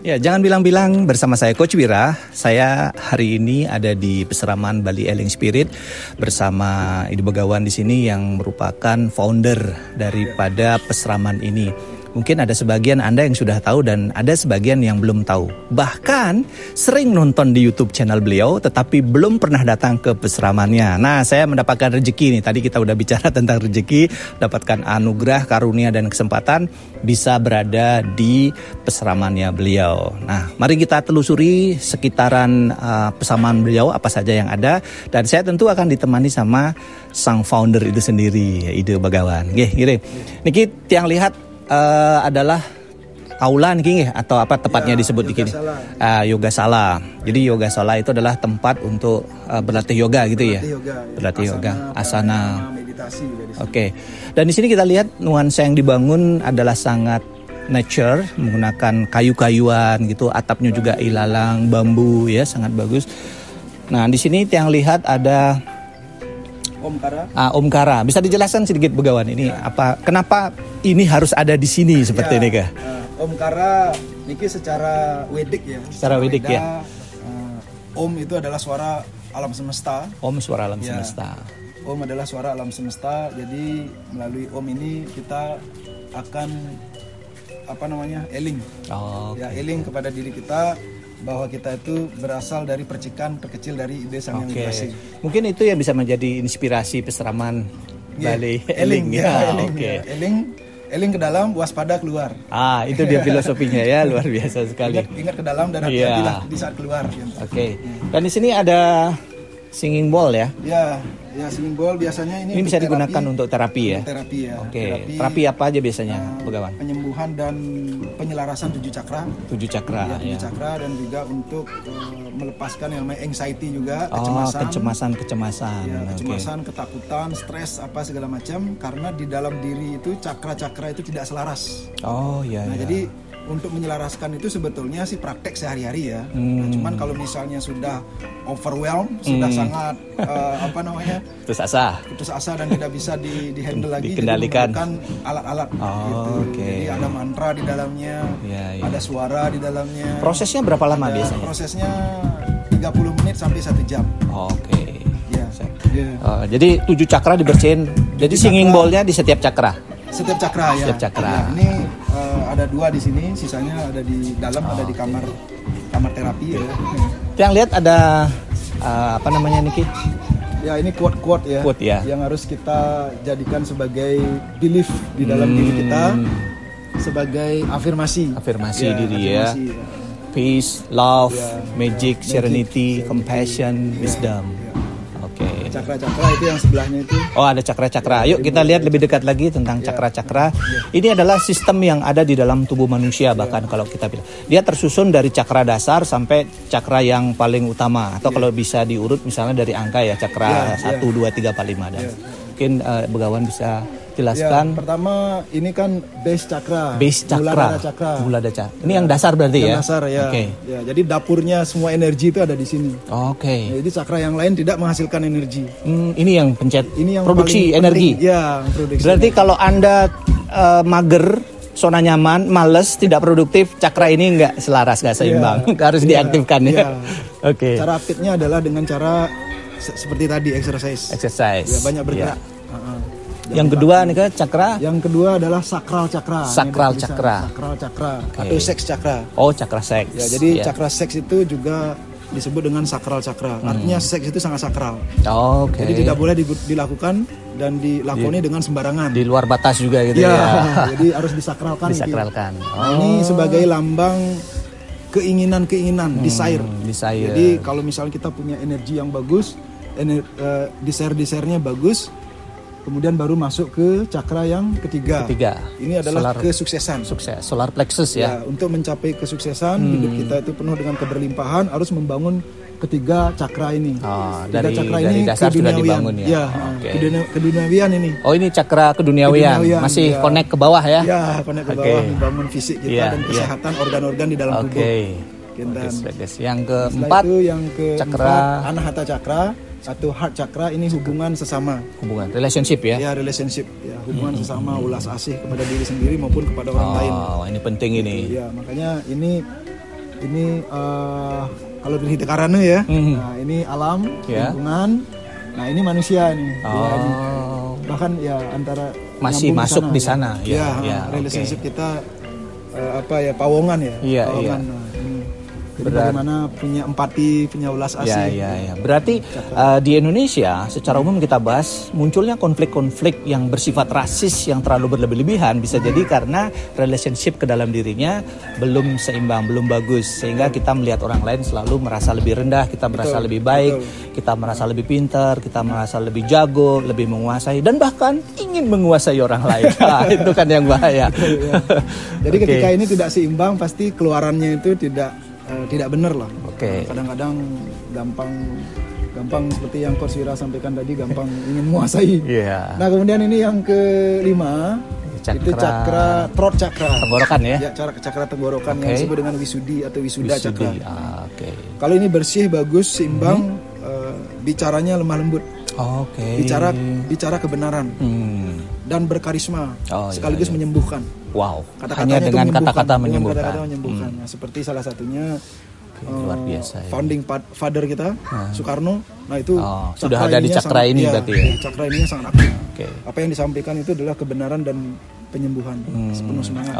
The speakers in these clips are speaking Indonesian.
Ya, jangan bilang-bilang bersama saya Coach Wira. Saya hari ini ada di Peseraman Bali Eling Spirit bersama Ibu Begawan di sini yang merupakan founder daripada peseraman ini. Mungkin ada sebagian Anda yang sudah tahu dan ada sebagian yang belum tahu. Bahkan sering nonton di YouTube channel beliau tetapi belum pernah datang ke peseramannya. Nah, saya mendapatkan rezeki nih. Tadi kita udah bicara tentang rezeki, dapatkan anugerah, karunia dan kesempatan bisa berada di peseramannya beliau. Nah, mari kita telusuri sekitaran peseraman beliau apa saja yang ada, dan saya tentu akan ditemani sama sang founder itu sendiri, Ibu Begawan. Nggih, gini. Niki tiang lihat adalah aula nih atau apa tepatnya disebut di sini? Yoga Sala. Jadi Yoga Sala itu adalah tempat untuk berlatih yoga gitu ya. Berlatih yoga, asana, meditasi. Oke. Dan di sini kita lihat nuansa yang dibangun adalah sangat nature, menggunakan kayu-kayuan gitu, atapnya juga ilalang, bambu ya, sangat bagus. Nah, di sini yang lihat ada Omkara. Omkara. Bisa dijelaskan sedikit Begawan ini apa? Kenapa ini harus ada di sini seperti ini kah? Omkara niki secara Wedik ya. Secara Wedik ya. Om itu adalah suara alam semesta. Om suara alam semesta. Om adalah suara alam semesta. Jadi melalui Om ini kita akan eling. Ya, eling kepada diri kita bahwa kita itu berasal dari percikan terkecil dari ide Sang Yang Widi. Mungkin itu yang bisa menjadi inspirasi peseraman Bali Eling ya. Eling ke dalam, waspada keluar. Itu dia filosofinya ya, luar biasa sekali. Ingat ke dalam dan hati-hatilah di saat keluar. Gitu. Dan di sini ada singing bowl ya. Ya, singing bowl biasanya ini bisa digunakan untuk terapi ya. Terapi ya. Terapi apa aja biasanya, Begawan? Penyembuhan dan penyelarasan 7 cakra. 7 cakra. 7 cakra, dan juga untuk melepaskan yang namanya anxiety juga, kecemasan. Kecemasan, ketakutan, stres apa segala macam, karena di dalam diri itu cakra-cakra itu tidak selaras. Jadi untuk menyelaraskan itu sebetulnya sih praktek sehari-hari ya. Nah, cuman kalau misalnya sudah overwhelmed, sudah sangat putus asa dan tidak bisa dihandle lagi, dikendalikan, alat-alat gitu. Jadi ada mantra di dalamnya, ada suara di dalamnya. Prosesnya berapa lama biasanya? Prosesnya 30 menit sampai 1 jam. Jadi 7 cakra dibersihin. Jadi singing bowl-nya di setiap cakra. Setiap cakra ya. Ini ada 2 di sini, sisanya ada di dalam, ada di kamar terapi ya. Yang lihat ada apa namanya Niki? Ya, ini quote ya. Yang harus kita jadikan sebagai belief di dalam diri kita, sebagai afirmasi diri ya. Peace, love, magic, serenity, compassion, wisdom. Cakra-cakra itu yang sebelahnya itu. Ada cakra-cakra. Yuk kita lihat lebih dekat lagi tentang cakra-cakra. Ini adalah sistem yang ada di dalam tubuh manusia, bahkan kalau kita bilang. Dia tersusun dari cakra dasar sampai cakra yang paling utama. Atau kalau bisa diurut misalnya dari angka ya, cakra 1, 2, 3, 4, 5. Dan mungkin Begawan bisa jelaskan. Pertama ini kan base cakra. Muladhara cakra. Ini yang dasar berarti ya? Dasar ya. Jadi dapurnya semua energi itu ada di sini. Jadi cakra yang lain tidak menghasilkan energi. Ini yang pencet ini yang produksi energi. Produksi. Berarti kalau Anda mager, zona nyaman, males, tidak produktif, cakra ini nggak selaras, nggak seimbang. Harus diaktifkan ya. Cara aktifnya adalah dengan cara seperti tadi, exercise. Ya, banyak bergerak. Yang kedua nih cakra. Yang kedua adalah sakral cakra. Sakral cakra atau seks cakra. Cakra seks. Ya, jadi cakra seks itu juga disebut dengan sakral cakra. Artinya seks itu sangat sakral. Jadi tidak boleh dilakukan dan dilakoni dengan sembarangan. Di luar batas juga gitu ya. Jadi harus disakralkan. Ini sebagai lambang keinginan, desire. Jadi kalau misalnya kita punya energi yang bagus, desire-nya bagus, kemudian baru masuk ke cakra yang ketiga. Ini adalah kesuksesan. Solar plexus ya. Untuk mencapai kesuksesan, hidup kita itu penuh dengan keberlimpahan, harus membangun ketiga cakra ini. Dari dasar sudah dibangun ya. Keduniawian ini. Ini cakra keduniawian. Masih connect ke bawah ya. Connect ke bawah, membangun fisik kita dan kesehatan organ-organ di dalam tubuh. Yang keempat, yang keempat Anahata cakra atau heart chakra, ini hubungan sesama. Relationship ya? Ya, relationship. Ya, hubungan sesama, ulas asih kepada diri sendiri maupun kepada orang lain. Ini penting ini. Ya, makanya ini Ini kalau dari Karane ya. Nah, ini alam, lingkungan. Nah, ini manusia nih. Bahkan ya antara masih masuk di sana. Ya, relationship kita pawongan ya. Pawongan. Nah, jadi bagaimana punya empati, punya ulas asih. Ya. Berarti di Indonesia secara umum kita bahas munculnya konflik-konflik yang bersifat rasis yang terlalu berlebih-lebihan bisa jadi karena relationship ke dalam dirinya belum seimbang, belum bagus sehingga kita melihat orang lain selalu merasa lebih rendah, kita merasa lebih baik, kita merasa lebih pintar, kita merasa lebih jago, lebih menguasai dan bahkan ingin menguasai orang lain. Itu kan yang bahaya. Jadi ketika ini tidak seimbang pasti keluarannya itu tidak benar lah. Kadang-kadang gampang seperti yang Coach Wira sampaikan tadi, gampang ingin menguasai. Nah, kemudian ini yang kelima, itu cakra throat chakra. Tenggorokan ya? Cakra tenggorokan yang disebut dengan wisudi atau wisuda chakra. Kalau ini bersih, bagus, seimbang, bicaranya lemah lembut. Bicara kebenaran dan berkarisma, sekaligus menyembuhkan. Hanya dengan kata-kata menyembuhkan. Nah, seperti salah satunya luar biasa. Founding father kita, Soekarno. Nah, itu sudah ada di cakra ini berarti ya. Cakra ini sangat aktif. Apa yang disampaikan itu adalah kebenaran dan penyembuhan. Penuh semangat.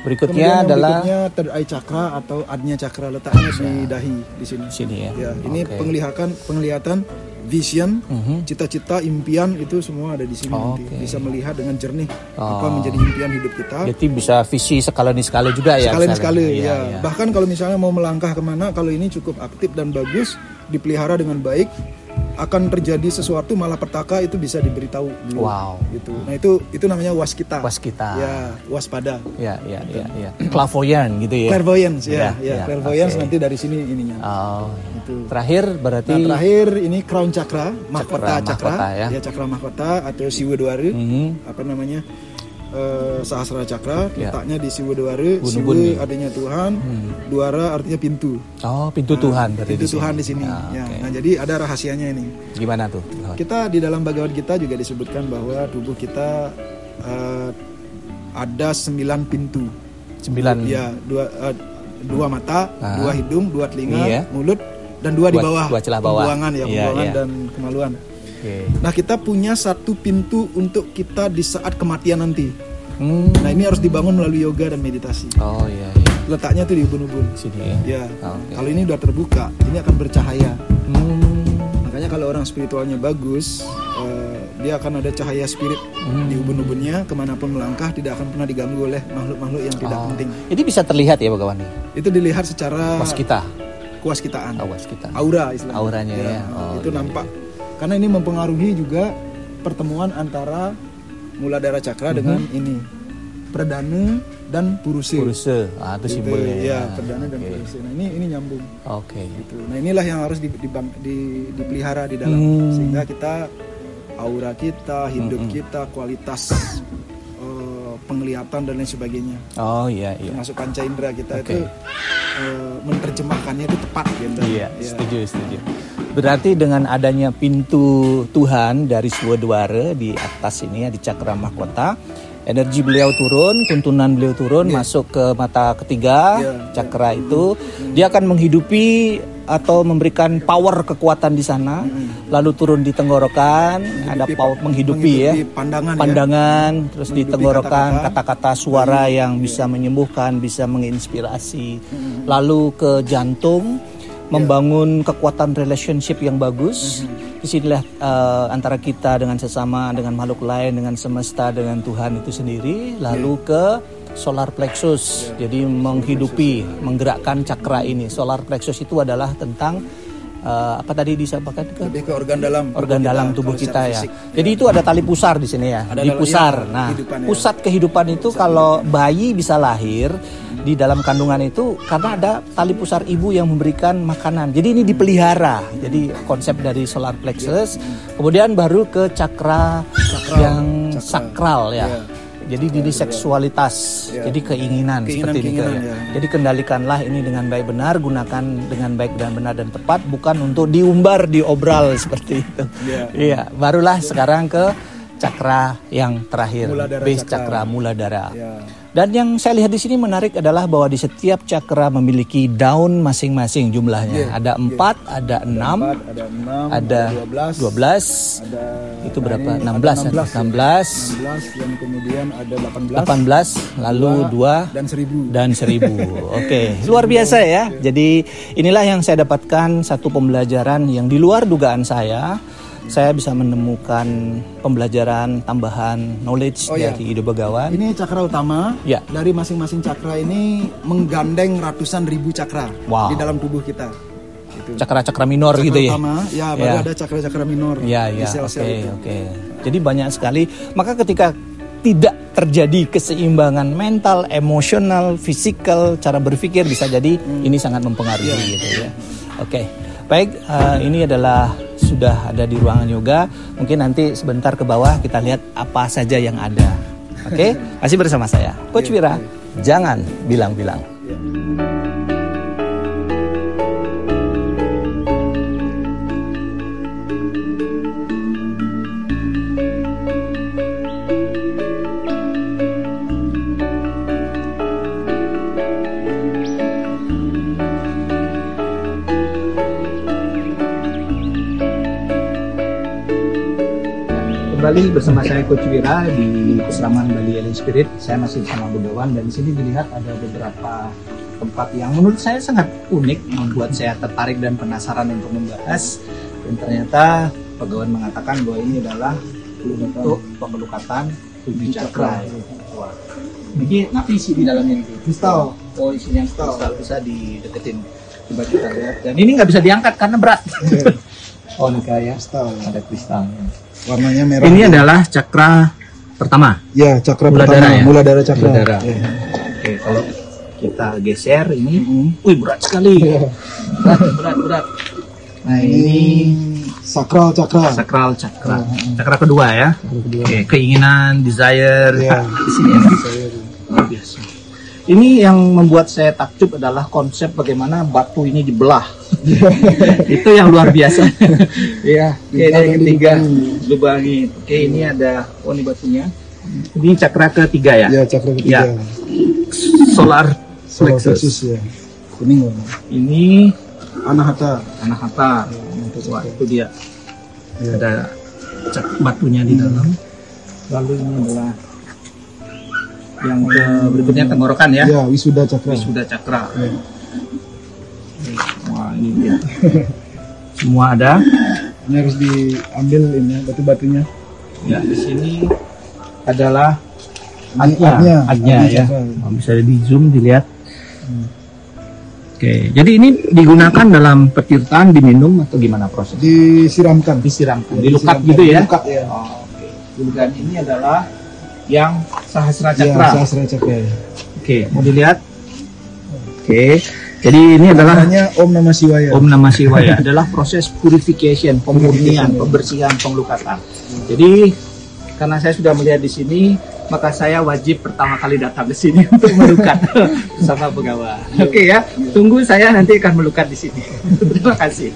Berikutnya adalah third eye chakra atau adnya chakra, letaknya di dahi di sini. Ini penglihatan, vision, cita-cita, impian itu semua ada di sini. Bisa melihat dengan jernih apa menjadi impian hidup kita. Jadi bisa visi sekali juga ya. Sekali. Bahkan kalau misalnya mau melangkah kemana, kalau ini cukup aktif dan bagus, dipelihara dengan baik, akan terjadi sesuatu malapetaka itu bisa diberitahu dulu. Gitu. Nah itu namanya waskita. Ya, waspada. Ya. Clairvoyant gitu ya. Clairvoyance clairvoyance nanti dari sini ininya. Gitu. Terakhir berarti ini crown chakra, mahkota chakra. Ya, chakra mahkota atau siwedwara. Apa namanya? Sahasrara chakra, letaknya di siwedwara. Siwe artinya Tuhan, dwara artinya pintu. Pintu Tuhan berarti. Pintu Tuhan di sini. Nah, jadi ada rahasianya ini. Gimana tuh? Kita di dalam Bhagavad Gita juga disebutkan bahwa tubuh kita ada 9 pintu. 9. Ya, 2 mata, 2 hidung, 2 telinga, mulut, dan 2 di bawah. 2 celah bawah. Pembuangan dan kemaluan. Nah, kita punya 1 pintu untuk kita di saat kematian nanti. Nah, ini harus dibangun melalui yoga dan meditasi. Letaknya tuh di ubun-ubun. Sini ya. Kalau ini udah terbuka, ini akan bercahaya. Makanya kalau orang spiritualnya bagus, dia akan ada cahaya spirit di ubun-ubunnya, kemanapun melangkah tidak akan pernah diganggu oleh makhluk-makhluk yang tidak penting. Ini bisa terlihat ya Bagawan? Itu dilihat secara kewaskitaan. Aura istilahnya. Auranya ya. Itu nampak. Karena ini mempengaruhi juga pertemuan antara Muladhara Chakra dengan ini Pradana dan Purusha. Itu simbolnya. Ya, Pradana dan Purusha. Nah, ini nyambung. Gitu. Nah, inilah yang harus dipelihara di dalam sehingga kita aura kita, hidup kita, kualitas penglihatan dan lain sebagainya. Termasuk panca indera kita itu menerjemahkannya itu tepat gitu. Setuju. Berarti dengan adanya pintu Tuhan dari Siwedwara di atas ini ya, di cakra mahkota, energi beliau turun, tuntunan beliau turun, masuk ke mata ketiga, cakra itu, dia akan menghidupi atau memberikan power kekuatan di sana, lalu turun di tenggorokan, ada power menghidupi pandangan, terus di tenggorokan kata-kata suara yang bisa menyembuhkan, bisa menginspirasi, lalu ke jantung, membangun kekuatan relationship yang bagus. Disinilah antara kita dengan sesama, dengan makhluk lain, dengan semesta, dengan Tuhan itu sendiri. Lalu ke solar plexus, jadi menghidupi, menggerakkan cakra ini. Solar plexus itu adalah tentang apa tadi disampaikan lebih ke organ dalam tubuh kita ya. Jadi itu ada tali pusar di sini ya, di pusar. Nah, pusat kehidupan itu kalau bayi bisa lahir di dalam kandungan itu karena ada tali pusar ibu yang memberikan makanan. Jadi ini dipelihara. Jadi konsep dari solar plexus. Kemudian baru ke cakra yang sakral ya. Jadi ini seksualitas, jadi keinginan seperti ini. Jadi kendalikanlah ini dengan baik benar, gunakan dengan baik dan benar dan tepat, bukan untuk diumbar, diobral seperti itu. Barulah sekarang ke cakra yang terakhir, base cakra Muladhara. Ya. Dan yang saya lihat di sini menarik adalah bahwa di setiap cakra memiliki daun masing-masing jumlahnya. Ada 4, ada 6, ada 12, ada itu berapa? 16, 16, dan kemudian ada 18, lalu 2 dan 1000. Oke, luar biasa ya. Jadi inilah yang saya dapatkan, satu pembelajaran yang di luar dugaan saya. Saya bisa menemukan pembelajaran tambahan knowledge dari Ido Begawan. Ini cakra utama. Ya. Dari masing-masing cakra ini menggandeng ratusan ribu cakra di dalam tubuh kita. Gitu. Cakra-cakra minor cakra gitu ya. Utama, ya baru ada cakra-cakra minor. Di sel-sel Oke. Jadi banyak sekali. Maka ketika tidak terjadi keseimbangan mental, emosional, fisikal, cara berpikir bisa jadi ini sangat mempengaruhi gitu ya. Oke. Baik, ini adalah sudah ada di ruangan yoga. Mungkin nanti sebentar ke bawah kita lihat apa saja yang ada. Oke, masih bersama saya, Coach Wira. Jangan bilang-bilang. Kembali bersama saya Coach Wira di Peseraman Bali Healing Spirit. Saya masih bersama Begawan dan di sini dilihat ada beberapa tempat yang menurut saya sangat unik, membuat saya tertarik dan penasaran untuk membahas. Dan ternyata Begawan mengatakan bahwa ini adalah untuk pemelukatan 7 cakra. Wah. Ini apa isi di dalamnya ini? Kristal. Oh, isinya kristal, bisa dideketin. Coba kita lihat. Dan ini nggak bisa diangkat karena berat. Oh, ini kayak ada kristalnya. Warnanya merah. Ini adalah cakra pertama. Ya, cakra Muladhara pertama. Ya? Muladhara cakra. Muladhara. Ya. Oke, kalau kita geser ini, wih berat sekali. Berat. Nah ini sakral cakra. Sakral cakra. Cakra kedua ya. Oke, keinginan, desire. Ya. Di sini ya. Luar biasa. Ini yang membuat saya takjub adalah konsep bagaimana batu ini dibelah. Itu yang luar biasa. Ya, oke, yang ketiga lubangi. Oke, ini ada ini batunya. Ini cakra ketiga ya? Ya, cakra ketiga. Ya. Solar plexus ya. Kuning warna. Ini Anahata. Wah, itu dia. Ya. Ada batunya di dalam. Lalu ini adalah yang berikutnya tenggorokan ya? Ya, wisuda cakra. Ya. Wah, ini dia. Semua ada. Ini harus diambil ini batu-batunya. Ya, di sini adalah agnya ya. Bisa di zoom dilihat. Oke, jadi ini digunakan dalam petirtaan, diminum atau gimana proses? Disiramkan, dilukat gitu ya? Dilukat, ya. Oh, oke. Dan ini adalah yang Sahasra Cakra. Ya, Sahasra Cakra. Oke, mau dilihat? Oke. Jadi ini adalah namanya Om Namah Shivaya. Om Namah Shivaya adalah proses purification, pemurnian, pembersihan, pengelukatan. Jadi karena saya sudah melihat di sini, maka saya wajib pertama kali datang ke sini untuk melukat bersama Begawan. Oke ya, tunggu saya nanti akan melukat di sini. Terima kasih.